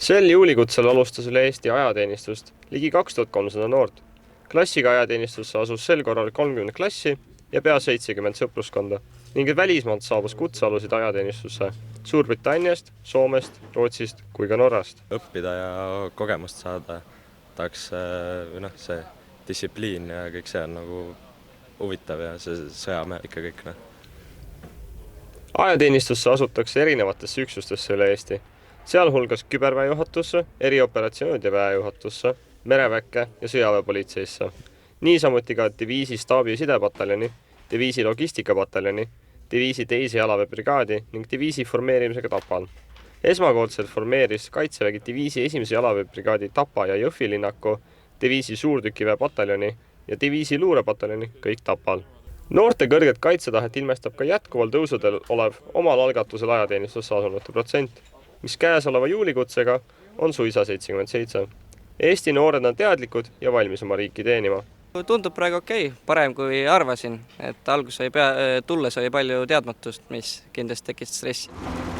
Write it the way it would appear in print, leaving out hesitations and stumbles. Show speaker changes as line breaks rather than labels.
Sel juulikutsel alustas üle Eesti ajateenistust ligi 2300 noort. Klassiga ajateenistusse asus sel korral 30 klassi ja pea 70 sõpruskonda ning välismaalt saabus kutsealusid ajateenistusse Suurbritanniast, Soomest, Rootsist kui ka Norrast.
Õppida ja kogemust saada tahaks see distsipliin ja kõik see on nagu huvitav ja see sõjamehe ikka kõik.
Ajateenistusse asutakse erinevatesse üksustesse üle Eesti, sealhulgas küberväejuhatusse, erioperatsioonide väejuhatusse, mereväkke ja sõjaväepolitseisse. Niisamuti ka diviisi staabi- ja sidepataljoni, diviisi logistikapataljoni, diviisi teise jalaväebrigaadi ning diviisi formeerimisega Tapal. Esmakordselt formeeris Kaitsevägi diviisi esimese jalaväebrigaadi Tapa ja Jõhvi linnaku, diviisi suurtükiväepataljoni ja diviisi luurepataljoni kõik Tapal. Noorte kõrget kaitsetahet ilmestab ka jätkuval tõusudel olev omal algatusel ajateenistusse asunute protsent, mis käesoleva juulikutsega on suisa 77. Eesti noored on teadlikud ja valmis oma riiki teenima.
Tundub praegu okei, parem kui arvasin, et tulles oli palju teadmatust, mis kindlasti tekitas stressi.